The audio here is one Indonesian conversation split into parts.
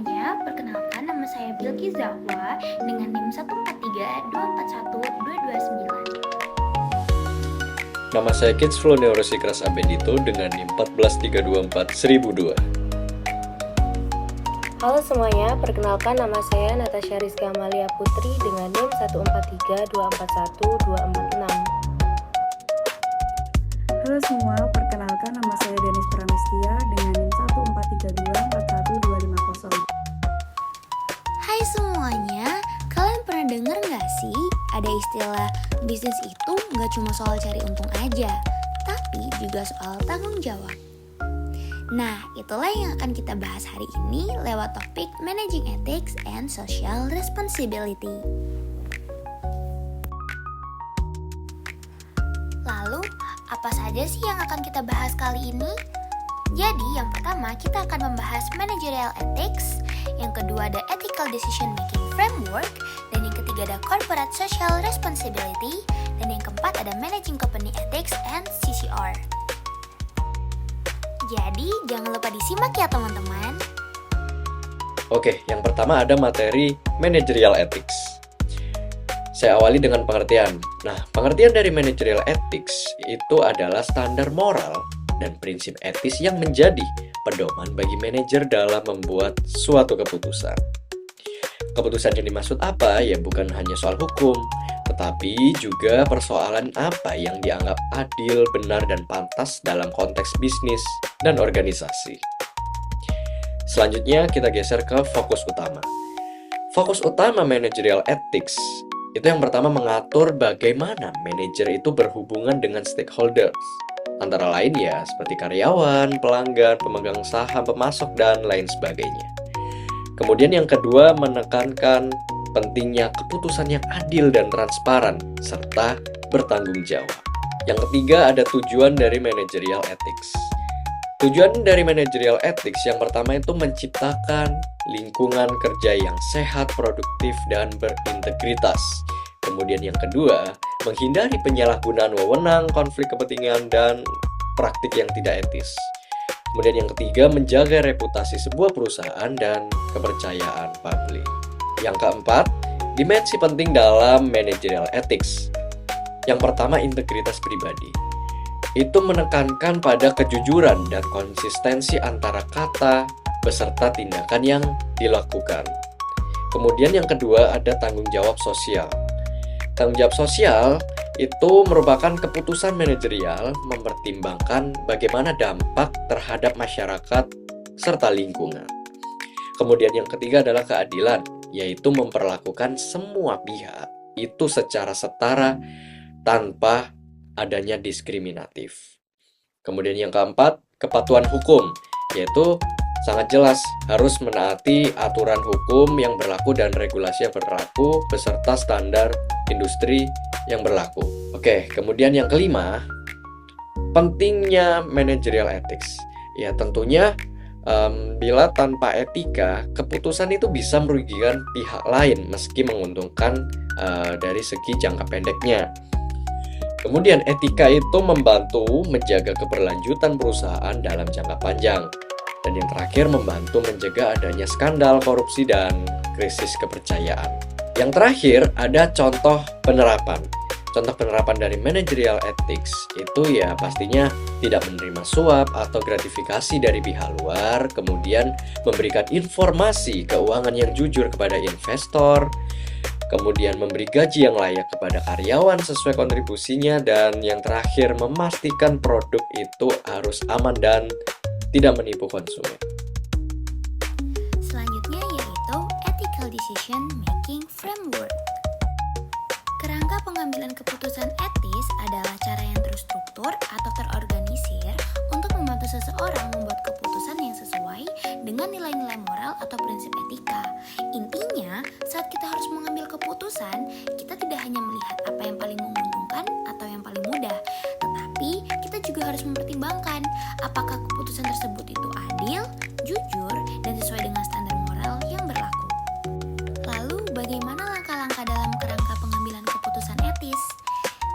semuanya, perkenalkan nama saya Bilki Zahwa dengan NIM 143241229. Nama saya Kidsflow Neurosikras Abedito dengan NIM 143241002. Halo semuanya, perkenalkan nama saya Natasha Rizka Amalia Putri dengan NIM 143241246. Halo semua, perkenalkan nama saya Denis Pramistia dengan NIM 143241250. Hai semuanya, kalian pernah dengar nggak sih ada istilah bisnis itu nggak cuma soal cari untung aja, tapi juga soal tanggung jawab. Nah, itulah yang akan kita bahas hari ini lewat topik Managing Ethics and Social Responsibility. Lalu, apa saja sih yang akan kita bahas kali ini? Jadi, yang pertama kita akan membahas Managerial Ethics, yang kedua ada Ethical Decision Making Framework, dan yang ketiga ada Corporate Social Responsibility, dan yang keempat ada Managing Company Ethics and CCR. Jadi, jangan lupa disimak ya teman-teman. Oke, yang pertama ada materi Managerial Ethics. Saya awali dengan pengertian. Nah, pengertian dari Managerial Ethics itu adalah standar moral dan prinsip etis yang menjadi pedoman bagi manajer dalam membuat suatu keputusan. Keputusan yang dimaksud apa? Ya bukan hanya soal hukum, tetapi juga persoalan apa yang dianggap adil, benar, dan pantas dalam konteks bisnis dan organisasi. Selanjutnya kita geser ke fokus utama. Fokus utama Managerial Ethics itu yang pertama mengatur bagaimana manajer itu berhubungan dengan stakeholders. Antara lain ya seperti karyawan, pelanggan, pemegang saham, pemasok, dan lain sebagainya. Kemudian yang kedua menekankan pentingnya keputusan yang adil dan transparan, serta bertanggung jawab. Yang ketiga ada tujuan dari Managerial Ethics. Tujuan dari Managerial Ethics yang pertama itu menciptakan lingkungan kerja yang sehat, produktif, dan berintegritas. Kemudian yang kedua, menghindari penyalahgunaan wewenang, konflik kepentingan, dan praktik yang tidak etis. Kemudian yang ketiga, menjaga reputasi sebuah perusahaan dan kepercayaan publik. Yang keempat, dimensi penting dalam Managerial Ethics. Yang pertama, integritas pribadi. Itu menekankan pada kejujuran dan konsistensi antara kata beserta tindakan yang dilakukan. Kemudian yang kedua, ada tanggung jawab sosial. Tanggung jawab sosial itu merupakan keputusan manajerial mempertimbangkan bagaimana dampak terhadap masyarakat serta lingkungan. Kemudian yang ketiga adalah keadilan, yaitu memperlakukan semua pihak itu secara setara tanpa adanya diskriminatif. Kemudian yang keempat, kepatuhan hukum, yaitu sangat jelas harus menaati aturan hukum yang berlaku dan regulasi yang berlaku beserta standar industri yang berlaku. Oke, kemudian yang kelima, pentingnya Managerial Ethics. Ya tentunya bila tanpa etika, keputusan itu bisa merugikan pihak lain meski menguntungkan dari segi jangka pendeknya. Kemudian etika itu membantu menjaga keberlanjutan perusahaan dalam jangka panjang. Dan yang terakhir membantu mencegah adanya skandal, korupsi, dan krisis kepercayaan. Yang terakhir ada contoh penerapan. Contoh penerapan dari Managerial Ethics itu ya pastinya tidak menerima suap atau gratifikasi dari pihak luar, kemudian memberikan informasi keuangan yang jujur kepada investor, kemudian memberi gaji yang layak kepada karyawan sesuai kontribusinya, dan yang terakhir memastikan produk itu harus aman dan tidak menipu konsumen. Selanjutnya yaitu Ethical Decision Making Framework. Kerangka pengambilan keputusan etis adalah cara yang terstruktur atau terorganisir untuk membantu seseorang membuat keputusan yang sesuai dengan nilai-nilai moral atau prinsip etika. Intinya, saat kita harus mengambil keputusan, kita tidak hanya melihat apa yang paling menguntungkan atau yang paling mudah, tetapi kita juga harus mempertimbangkan apakah keputusan tersebut itu adil, jujur, dan sesuai dengan standar moral yang berlaku. Lalu, bagaimana langkah-langkah dalam kerangka pengambilan keputusan etis?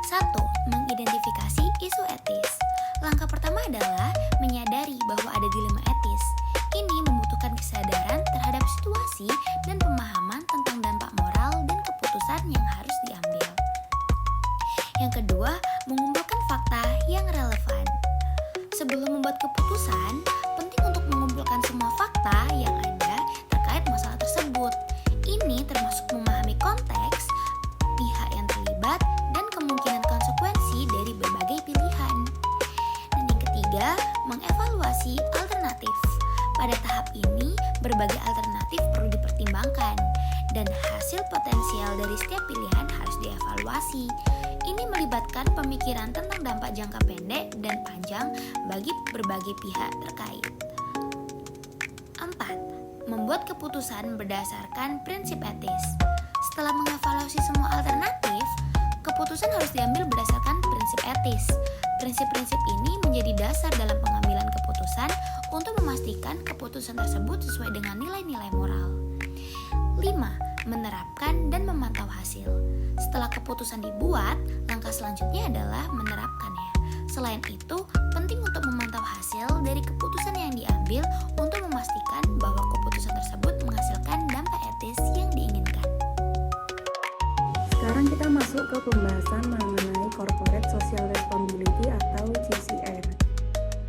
1. Mengidentifikasi isu etis. Langkah pertama adalah menyadari bahwa ada dilema etis. Ini membutuhkan kesadaran terhadap Sebelum membuat keputusan, penting untuk mengumpulkan semua fakta yang ada terkait masalah tersebut. Ini termasuk memahami konteks, pihak yang terlibat, dan kemungkinan konsekuensi dari berbagai pilihan. Dan yang ketiga, mengevaluasi alternatif. Pada tahap ini, berbagai alternatif perlu dipertimbangkan, dan hasil potensial dari setiap pilihan harus dievaluasi. Ini melibatkan pemikiran tentang dampak jangka pendek dan panjang bagi berbagai pihak terkait. 4. Membuat keputusan berdasarkan prinsip etis. Setelah mengevaluasi semua alternatif, keputusan harus diambil berdasarkan prinsip etis. Prinsip-prinsip ini menjadi dasar dalam pengambilan keputusan untuk memastikan keputusan tersebut sesuai dengan nilai-nilai moral. 5. Menerapkan dan memantau hasil. Setelah keputusan dibuat, langkah selanjutnya adalah menerapkannya. Selain itu, penting untuk memantau hasil dari keputusan yang diambil untuk memastikan bahwa keputusan tersebut menghasilkan dampak etis yang diinginkan. Sekarang kita masuk ke pembahasan mengenai Corporate Social Responsibility atau CSR.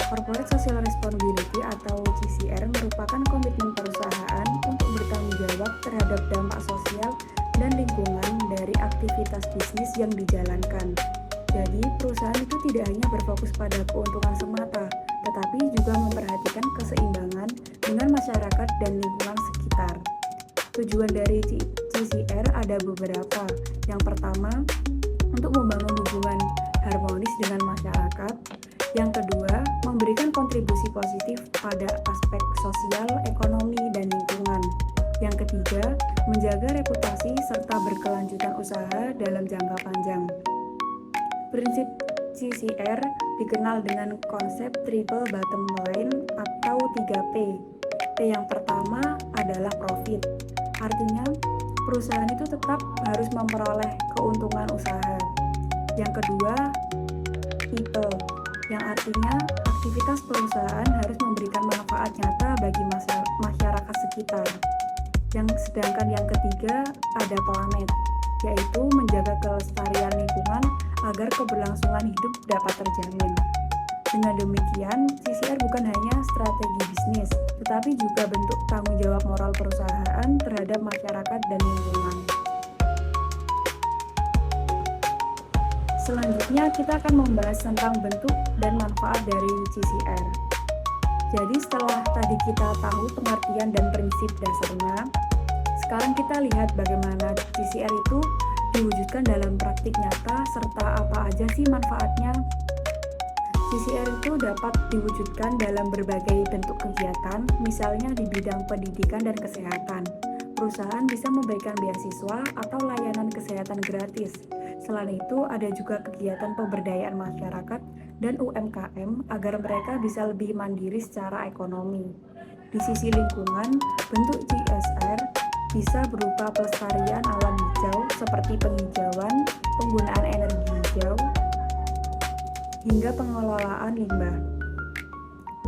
Corporate Social Responsibility atau CSR merupakan komitmen perusahaan untuk bertanggung jawab terhadap dampak sosial dan lingkungan dari aktivitas bisnis yang dijalankan. Jadi, perusahaan itu tidak hanya berfokus pada keuntungan semata, tetapi juga memperhatikan keseimbangan dengan masyarakat dan lingkungan sekitar. Tujuan dari CSR ada beberapa. Yang pertama, untuk membangun hubungan harmonis dengan masyarakat. Yang kedua, memberikan kontribusi positif pada aspek sosial, ekonomi, dan lingkungan. Yang ketiga, menjaga reputasi serta berkelanjutan usaha dalam jangka panjang. Prinsip CSR dikenal dengan konsep triple bottom line atau 3P. P yang pertama adalah profit. Artinya, perusahaan itu tetap harus memperoleh keuntungan usaha. Yang kedua, people, yang artinya aktivitas perusahaan harus memberikan manfaat nyata bagi masyarakat sekitar. Sedangkan yang ketiga ada planet, yaitu menjaga kelestarian lingkungan agar keberlangsungan hidup dapat terjamin. Dengan demikian, CSR bukan hanya strategi bisnis, tetapi juga bentuk tanggung jawab moral perusahaan terhadap masyarakat dan lingkungan. Selanjutnya, kita akan membahas tentang bentuk dan manfaat dari CSR. Jadi, setelah tadi kita tahu pengertian dan prinsip dasarnya, sekarang kita lihat bagaimana CSR itu diwujudkan dalam praktik nyata serta apa aja sih manfaatnya. CSR itu dapat diwujudkan dalam berbagai bentuk kegiatan, misalnya di bidang pendidikan dan kesehatan. Perusahaan bisa memberikan beasiswa atau layanan kesehatan gratis. Selain itu, ada juga kegiatan pemberdayaan masyarakat dan UMKM agar mereka bisa lebih mandiri secara ekonomi. Di sisi lingkungan, bentuk CSR bisa berupa pelestarian alam hijau seperti penghijauan, penggunaan energi hijau, hingga pengelolaan limbah.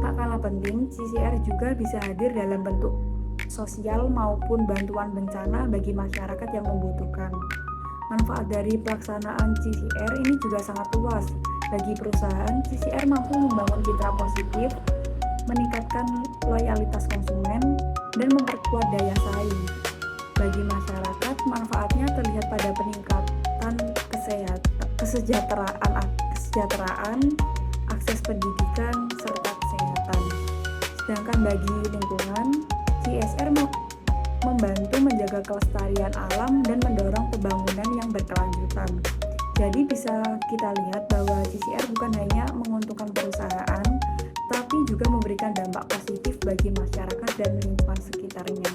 Tak kalah penting, CSR juga bisa hadir dalam bentuk sosial maupun bantuan bencana bagi masyarakat yang membutuhkan. Manfaat dari pelaksanaan CSR ini juga sangat luas. Bagi perusahaan, CSR mampu membangun citra positif, meningkatkan loyalitas konsumen, dan memperkuat daya saing. Bagi masyarakat, manfaatnya terlihat pada peningkatan kesejahteraan, akses pendidikan, serta kesehatan. Sedangkan bagi lingkungan, CSR membantu menjaga kelestarian alam dan mendorong pembangunan yang berkelanjutan. Jadi bisa kita lihat bahwa CSR bukan hanya menguntungkan perusahaan, tapi juga memberikan dampak positif bagi masyarakat dan lingkungan sekitarnya.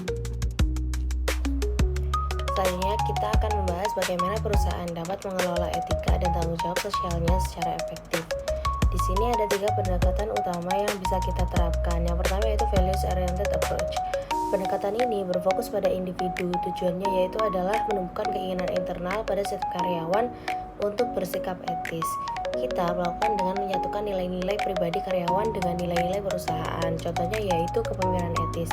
Selanjutnya kita akan membahas bagaimana perusahaan dapat mengelola etika dan tanggung jawab sosialnya secara efektif. Di sini ada 3 pendekatan utama yang bisa kita terapkan. Yang pertama yaitu values oriented approach. Pendekatan ini berfokus pada individu. Tujuannya yaitu adalah menumbuhkan keinginan internal pada setiap karyawan untuk bersikap etis. Kita melakukan dengan menyatukan nilai-nilai pribadi karyawan dengan nilai-nilai perusahaan. Contohnya yaitu kepemimpinan etis.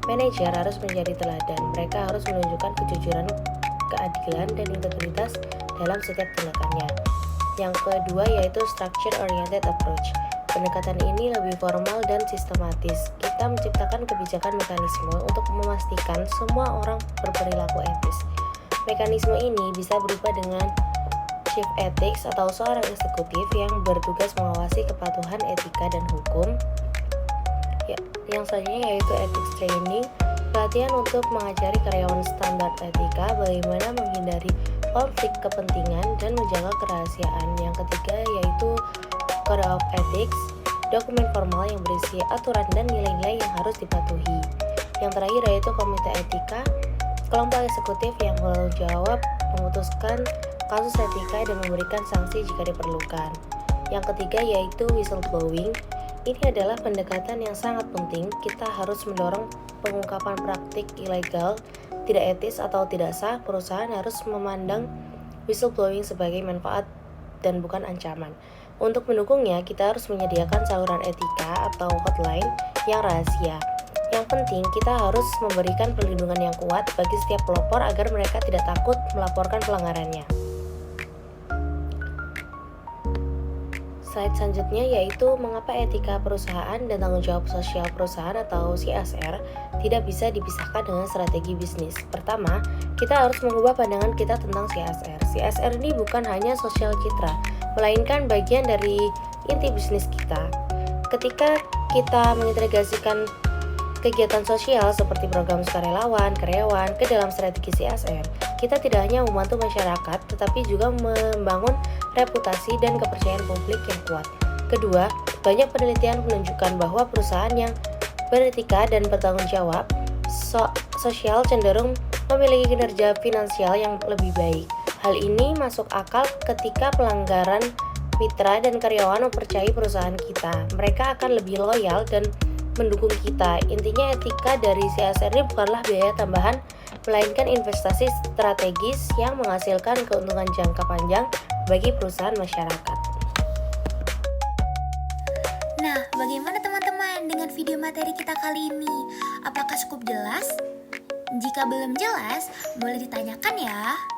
Manajer harus menjadi teladan. Mereka harus menunjukkan kejujuran, keadilan, dan integritas dalam setiap tindakannya. Yang kedua yaitu structure oriented approach. pendekatan ini lebih formal dan sistematis. Kita menciptakan kebijakan mekanisme untuk memastikan semua orang berperilaku etis. Mekanisme ini bisa berupa dengan Chief Ethics atau seorang eksekutif yang bertugas mengawasi kepatuhan etika dan hukum. Yang selanjutnya yaitu ethics training, pelatihan untuk mengajari karyawan standar etika bagaimana menghindari konflik kepentingan dan menjaga kerahasiaan. Yang ketiga yaitu Code of Ethics, dokumen formal yang berisi aturan dan nilai-nilai yang harus dipatuhi. Yang terakhir yaitu komite etika, kelompok eksekutif yang bertanggung jawab memutuskan kasus etika dan memberikan sanksi jika diperlukan. Yang ketiga yaitu whistleblowing. Ini adalah pendekatan yang sangat penting. Kita harus mendorong pengungkapan praktik ilegal, tidak etis atau tidak sah. Perusahaan harus memandang whistleblowing sebagai manfaat dan bukan ancaman. Untuk mendukungnya, kita harus menyediakan saluran etika atau hotline yang rahasia. Yang penting, kita harus memberikan perlindungan yang kuat bagi setiap pelopor agar mereka tidak takut melaporkan pelanggarannya. Slide selanjutnya yaitu mengapa etika perusahaan dan tanggung jawab sosial perusahaan atau CSR tidak bisa dipisahkan dengan strategi bisnis. Pertama, kita harus mengubah pandangan kita tentang CSR. CSR ini bukan hanya sosial citra, melainkan bagian dari inti bisnis kita. Ketika kita mengintegrasikan kegiatan sosial seperti program sukarelawan, karyawan ke dalam strategi CSR, kita tidak hanya membantu masyarakat, tetapi juga membangun reputasi dan kepercayaan publik yang kuat. Kedua, banyak penelitian menunjukkan bahwa perusahaan yang beretika dan bertanggung jawab sosial cenderung memiliki kinerja finansial yang lebih baik. Hal ini masuk akal ketika pelanggaran mitra dan karyawan mempercayai perusahaan kita. Mereka akan lebih loyal dan mendukung kita. Intinya etika dari CSR ini bukanlah biaya tambahan, melainkan investasi strategis yang menghasilkan keuntungan jangka panjang bagi perusahaan masyarakat. Nah, bagaimana teman-teman dengan video materi kita kali ini? Apakah cukup jelas? Jika belum jelas, boleh ditanyakan ya.